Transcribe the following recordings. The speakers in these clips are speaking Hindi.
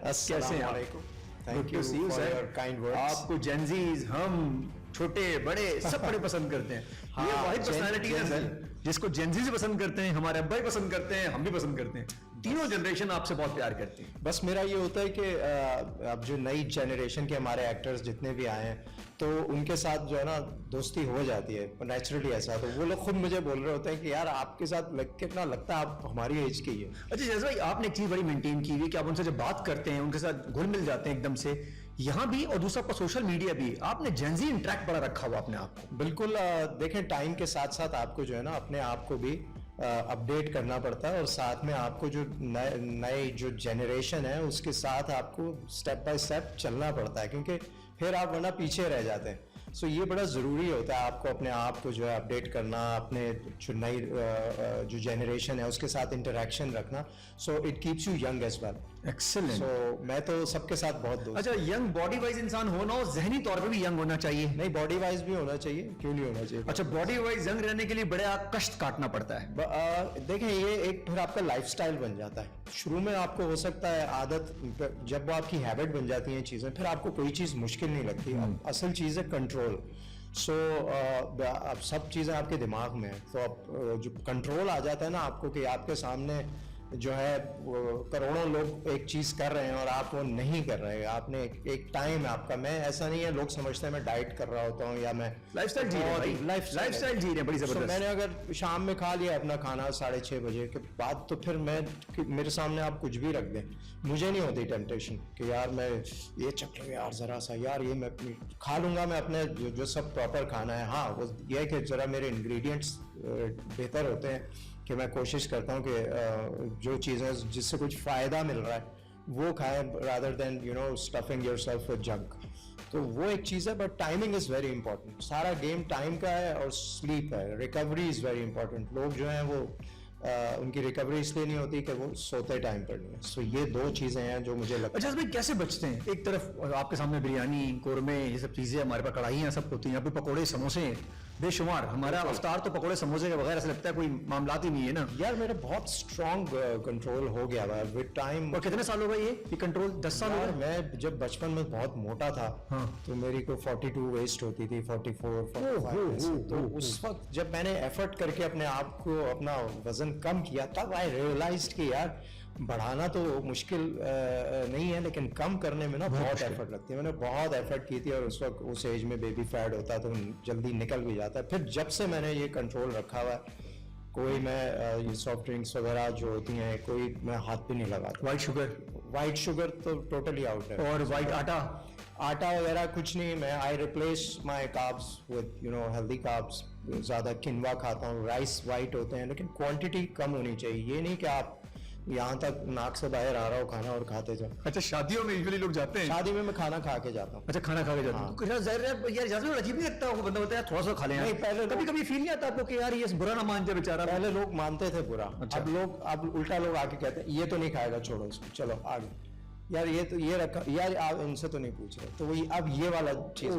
कैसे हैं आप? Thank you for your kind words. आपको जेनजीज, हम छोटे बड़े सब बड़े पसंद करते हैं। हाँ, ये वाहिद पर्सनालिटी है सर, Gen जिसको जेनजीज पसंद करते हैं, हमारे अब्बा भी पसंद करते हैं, हम भी पसंद करते हैं। तीनों जनरेशन आपसे बहुत प्यार करती है। बस मेरा ये होता है कि अब जो नई जनरेशन के हमारे एक्टर्स जितने भी आए हैं तो उनके साथ जो है ना दोस्ती हो जाती है नेचुरली ऐसा। तो वो लोग खुद मुझे बोल रहे होते हैं कि यार आपके साथ कितना लगता है आप हमारी एज के ही है। अच्छा जैसे भाई आपने एक चीज बड़ी मेंटेन की हुई है कि आप उनसे जब बात करते हैं उनके साथ घुल मिल जाते हैं एकदम से, यहाँ भी और दूसरा पर सोशल मीडिया भी आपने जेनजी इंटरेक्ट बड़ा रखा हुआ अपने आप को। बिल्कुल देखें टाइम के साथ साथ आपको जो है ना अपने आप को भी अपडेट करना पड़ता है और साथ में आपको जो नए जो जनरेशन है उसके साथ आपको स्टेप बाय स्टेप चलना पड़ता है, क्योंकि फिर आप वरना पीछे रह जाते हैं। सो ये बड़ा ज़रूरी होता है आपको अपने आप को जो है अपडेट करना, अपने जो नई जो जनरेशन है उसके साथ इंटरेक्शन रखना। So it keeps you young as well. Excellent. So मैं तो सबके साथ बहुत दोस्त। अच्छा यंग बॉडी वाइज इंसान होना और जहनी तौर पे भी यंग होना चाहिए। नहीं बॉडी वाइज भी होना चाहिए, क्यों नहीं होना चाहिए। अच्छा बॉडी वाइज यंग रहने के लिए बड़ा कष्ट काटना पड़ता है। देखें ये एक फिर आपका लाइफस्टाइल बन जाता है। शुरू में आपको हो सकता है आदत, जब वो आपकी हैबिट बन जाती हैं चीज़ें फिर आपको कोई चीज़ मुश्किल नहीं लगती। असल चीज़ है कंट्रोल। सो अब सब चीज़ें आपके दिमाग में है, तो अब जो कंट्रोल आ जाता है ना आपको कि आपके सामने जो है करोड़ों लोग एक चीज कर रहे हैं और आप वो नहीं कर रहे हैं। आपने एक टाइम है आपका। मैं ऐसा नहीं है लोग समझते हैं मैं डाइट कर रहा होता हूँ या मैं लाइफस्टाइल जी रहे हैं, लाइफस्टाइल जी रहे हैं बड़ी जबरदस्त। मैंने अगर शाम में खा लिया अपना खाना 6:30 बजे के बाद तो फिर मेरे सामने आप कुछ भी रख दें, मुझे नहीं होती टेम्पटेशन कि यार मैं ये चख लूँ यार जरा सा, यार ये मैं खा लूंगा मैं अपने जो सब प्रॉपर खाना है। हाँ वो ये है कि जरा मेरे इंग्रेडिएंट्स बेहतर होते हैं कि मैं कोशिश करता हूँ कि जो चीज़ें जिससे कुछ फ़ायदा मिल रहा है वो खाएं rather than stuffing yourself with junk. तो वो एक चीज़ है, but timing is very important. सारा गेम टाइम का है और स्लीप है, रिकवरी इज़ वेरी इंपॉर्टेंट। लोग जो हैं वो उनकी रिकवरी इसलिए नहीं होती कि वो सोते टाइम पर नहीं है। सो ये दो चीज़ें हैं जो मुझे लगता है। अच्छा भाई कैसे बचते हैं? एक तरफ आपके सामने बिरयानी, कोरमे, ये सब चीज़ें, हमारे पास कढ़ाइयाँ सब होती हैं, यहाँ पे पकौड़े समोसे बेशुमार। हमारा अफ्तार तो पकौड़े समोसे के बगैर ऐसा लगता है कोई मामलात ही नहीं है ना यार। मेरा बहुत स्ट्रॉन्ग कंट्रोल हो गया है विद टाइम। और कितने साल हो गए ये कंट्रोल? 10 साल हो गए। मैं जब बचपन में बहुत मोटा था तो मेरी को 42 वेस्ट होती थी, 44 45। तो उस वक्त जब मैंने एफर्ट करके अपने आप को अपना वजन कम किया तब आई रियलाइज्ड कि यार बढ़ाना तो मुश्किल नहीं है लेकिन कम करने में ना बहुत एफर्ट लगती है। मैंने बहुत एफर्ट की थी और उस वक्त उस एज में बेबी फैट होता तो जल्दी निकल भी जाता है। फिर जब से मैंने ये कंट्रोल रखा हुआ है, कोई मैं ये सॉफ्ट ड्रिंक्स वगैरह जो होती हैं कोई मैं हाथ भी नहीं लगाता। वाइट शुगर तो टोटली आउट है। और वाइट आटा वगैरह कुछ नहीं। मैं आई replace my carbs with healthy carbs. ज़्यादा किनवा खाता हूँ, राइस वाइट होते हैं लेकिन क्वांटिटी कम होनी चाहिए। ये नहीं कि आप यहाँ तक नाक से बाहर आ रहा हो खाना और खाते जाओ। अच्छा शादियों में यूजुअली लोग जाते हैं? शादी में मैं खाना खा के जाता हूँ। अच्छा खाना खा के जाता हूँ। यार अजीब नहीं लगता? बंदा होता है थोड़ा सा खा लें। नहीं पहले कभी कभी फील नहीं आता आपको कि यार ये बुरा ना मान जाए बेचारा? पहले लोग मानते थे बुरा। अच्छा। अब उल्टा लोग आके कहते हैं ये तो नहीं खाएगा, छोड़ो इसको, चलो आगे। यार ये तो ये रखा यार, आप इनसे तो नहीं पूछ रहे। तो वही अब ये वाला चीज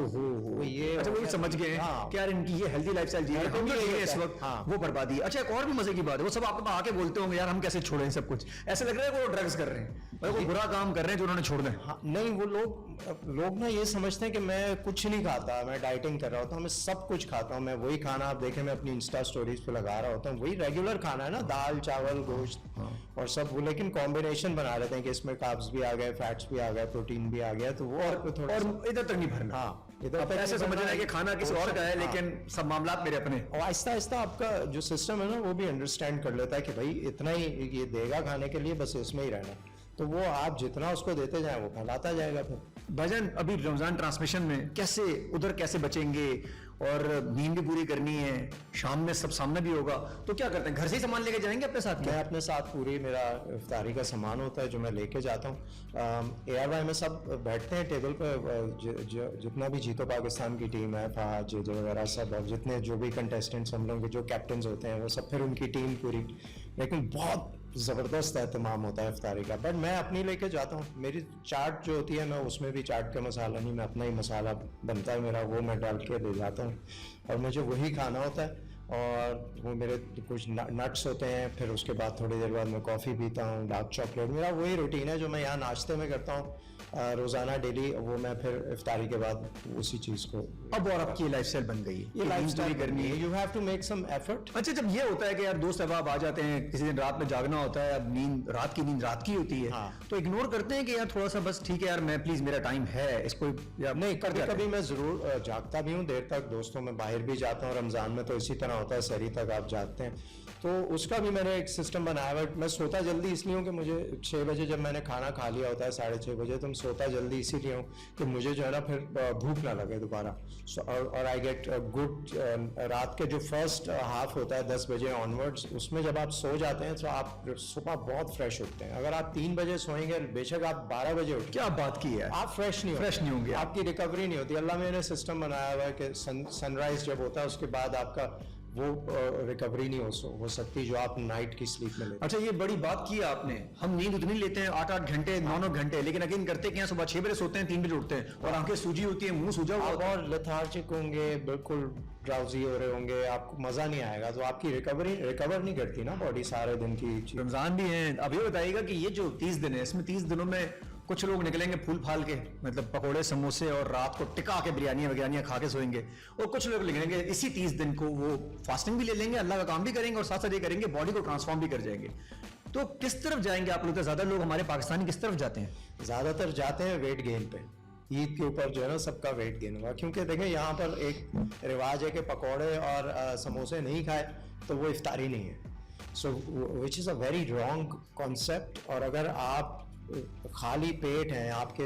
ये अच्छा वो समझ गए कि यार इनकी ये हेल्दी लाइफस्टाइल जी है इस वक्त। वो बर्बादी। अच्छा एक और भी मजे की बात है, वो सब आपको आके बोलते होंगे यार हम कैसे छोड़ें सब कुछ। ऐसा लग रहा है वो ड्रग्स कर रहे हैं, कोई बुरा काम कर रहे हैं जो उन्होंने छोड़ दें। नहीं वो लोग ना ये समझते हैं कि मैं कुछ नहीं खाता, मैं डाइटिंग कर रहा होता हूँ, मैं सब कुछ खाता हूँ। मैं वही खाना आप देखें मैं अपनी इंस्टा स्टोरीज पे लगा रहा होता हूँ, वही रेगुलर खाना है ना, दाल चावल गोश्त और सब वो, लेकिन कॉम्बिनेशन बना लेते हैं कि इसमें कार्ब्स भी आ गए, फैट्स भी आ गए, प्रोटीन भी आ गया। तो वो और थोड़ा और इधर तक नहीं भरना। हाँ इधर ऐसे समझ रहे हैं कि खाना किसी और का है लेकिन सब मामला मेरे अपने। और आहिस्ता आहिस्ता आपका जो सिस्टम है ना वो भी अंडरस्टैंड कर लेता है कि भाई इतना ही ये देगा खाने के लिए, बस इसमें ही रहना। तो वो आप जितना उसको देते जाए वो फैलाता जाएगा। फिर भजन अभी रमजान ट्रांसमिशन में कैसे बचेंगे और नींद भी पूरी करनी है, शाम में सब सामने भी होगा, तो क्या करते हैं? घर से ही सामान लेके जाएंगे अपने साथ? मैं अपने साथ पूरी मेरा इफ्तारी का सामान होता है जो मैं लेके जाता हूँ। ARY में सब बैठते हैं टेबल पर, जितना भी जीतो पाकिस्तान की टीम है, फहाद जे वगैरह सब, और जितने जो भी कंटेस्टेंट्स हम लोग जो कैप्टन होते हैं वो सब, फिर उनकी टीम पूरी। लेकिन बहुत ज़बरदस्त एहतमाम होता है इफ्तारी का। बट मैं अपनी लेके जाता हूँ। मेरी चाट जो होती है मैं उसमें भी चाट का मसाला नहीं, मैं अपना ही मसाला बनता है मेरा, वो मैं डाल के दे जाता हूँ और मुझे वही खाना होता है। और वो मेरे कुछ नट्स होते हैं, फिर उसके बाद थोड़ी देर बाद मैं कॉफ़ी पीता हूँ, डार्क चॉकलेट। मेरा वही रूटीन है जो मैं यहाँ नाश्ते में करता हूँ रोज़ाना डेली, वो मैं फिर इफ्तारी के बाद उसी चीज़ को। अब और आपकी लाइफस्टाइल बन गई है, ये लाइफस्टाइल करनी है, you have to make some effort. अच्छा, जब ये होता है कि यार दोस्त अहबाब आ जाते हैं, किसी दिन रात में जागना होता है, अब नींद रात की होती है, हाँ। तो इग्नोर करते हैं कि यार थोड़ा सा बस ठीक है यार, मैं प्लीज मेरा टाइम है इसको, या नहीं, कभी कभी मैं ज़रूर जागता भी हूँ देर तक, दोस्तों में बाहर भी जाता हूँ। रमज़ान में तो इसी तरह होता है, सहरी तक आप जागते हैं, तो उसका भी मैंने एक सिस्टम बनाया हुआ है। मैं सोता जल्दी इसलिए हूँ कि मुझे 6 बजे जब मैंने खाना खा लिया होता है, 6:30 बजे, तो मैं सोता जल्दी इसीलिए हूँ कि मुझे जो है ना फिर भूख ना लगे दोबारा। और आई गेट गुड, रात के जो फर्स्ट हाफ होता है 10 बजे ऑनवर्ड्स, उसमें जब आप सो जाते हैं तो आप सुबह बहुत फ्रेश उठते हैं। अगर आप 3 बजे सोएंगे, बेशक आप 12 बजे उठ, क्या बात की है, आप फ्रेश नहीं होंगे, आपकी रिकवरी नहीं होती। अल्लाह ने सिस्टम बनाया हुआ है कि सनराइज जब होता है उसके बाद आपका वो रिकवरी नहीं हो सकती जो आप नाइट की स्लीप में लेते हैं। अच्छा, ये बड़ी बात की आपने। हम नींद उतनी लेते हैं 8-8 घंटे, 9-9 घंटे, लेकिन अगेन करते क्या, सुबह 6 बजे सोते हैं, 3 बजे उठते हैं और आंखें सूजी होती है, मुंह सूजा हुआ आप होता है। और लेथार्जिक होंगे, बिल्कुल ड्राउजी हो रहे होंगे, आपको मजा नहीं आएगा, तो आपकी रिकवर नहीं करती ना बॉडी सारे दिन की चीज। रमजान भी है। अब ये बताइएगा कि ये जो 30 दिन है, इसमें 30 दिनों में कुछ लोग निकलेंगे फूल फाल के, मतलब पकोड़े समोसे और रात को टिका के बिरयानियां खा के सोएंगे, और कुछ लोग निकलेंगे इसी 30 दिन को वो फास्टिंग भी ले लेंगे, अल्लाह का काम भी करेंगे और साथ साथ ये करेंगे बॉडी को ट्रांसफॉर्म भी कर जाएंगे। तो किस तरफ जाएंगे आप लोग? ज्यादा लोग हमारे पाकिस्तानी किस तरफ जाते हैं? ज्यादातर जाते हैं वेट गेन पे। ईद के ऊपर जो है ना सबका वेट गेन हुआ, क्योंकि देखें यहाँ पर एक रिवाज है कि पकौड़े और समोसे नहीं खाए तो वो इफ्तारी नहीं है। So which is a very wrong concept. और अगर आप खाली पेट हैं, आपके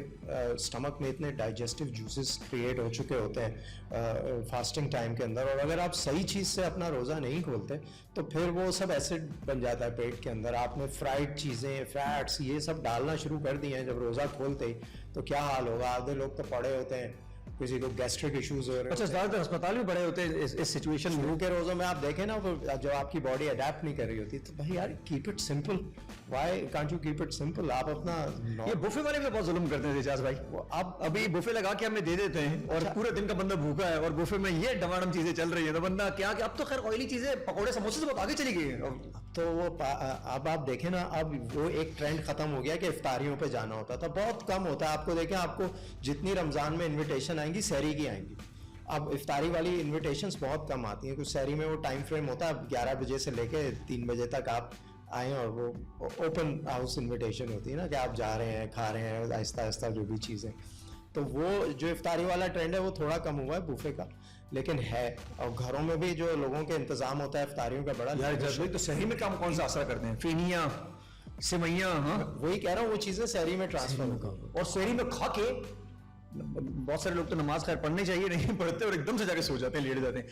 स्टमक में इतने डाइजेस्टिव जूसेस क्रिएट हो चुके होते हैं फास्टिंग टाइम के अंदर, और अगर आप सही चीज़ से अपना रोज़ा नहीं खोलते तो फिर वो सब एसिड बन जाता है पेट के अंदर। आपने फ्राइड चीज़ें, फैट्स, ये सब डालना शुरू कर दिए हैं जब रोज़ा खोलते ही, तो क्या हाल होगा। आधे लोग तो पड़े होते हैं, किसी को गैस्ट्रिक इश्यूज हो रहे हैं। अच्छा, ज्यादातर अस्पताल में पड़े होते हैं इस सिचुएशन में। शुरू के रोज़ों में आप देखें ना, जब आपकी बॉडी अडेप्ट नहीं कर रही होती, तो भाई यार keep it simple. Why can't you keep it simple? आप अपना ये बुफे वाले भी बहुत जुल्म करते हैं एजाज भाई। अब अभी बुफे लगा के हमें दे देते हैं और पूरे दिन का बंदा भूखा है और बुफे में ये डमाडम चीजें चल रही है, तो बंदा क्या कि अब तो खैर ऑयली चीजें, पकौड़े समोसे से बहुत आगे चली गई है। तो वो अब आप देखें ना, अब वो एक ट्रेंड खत्म हो गया कि इफ्तारियों पे जाना होता था, बहुत कम होता है। आपको देखें, आपको जितनी रमज़ान में इनविटेशन आएंगी सहरी की आएंगी, अब इफ्तारी वाली इनविटेशंस बहुत कम आती हैं। कुछ सहरी में वो टाइम फ्रेम होता है 11 बजे से लेके 3 बजे तक आप आए, और वो ओपन हाउस इनविटेशन होती है ना कि आप जा रहे हैं, खा रहे हैं आहिस्ता आहिस्ता जो भी चीज़ें। तो वो जो इफ्तारी वाला ट्रेंड है वो थोड़ा कम हुआ है बुफे का, लेकिन है। और घरों में भी जो लोगों के इंतजाम होता है इफ्तारियों का बड़ा यार जज्बे तो सही में काम कौन सा असर करते हैं? फेनिया, सेवैयां, हाँ वही कह रहा हूँ, वो चीज़ें सहरी में ट्रांसफर होगा। और शहरी में खा के बहुत सारे लोग तो नमाज खैर पढ़नी चाहिए, नहीं पढ़ते और एकदम से जाके सो जाते हैं, लेट जाते हैं।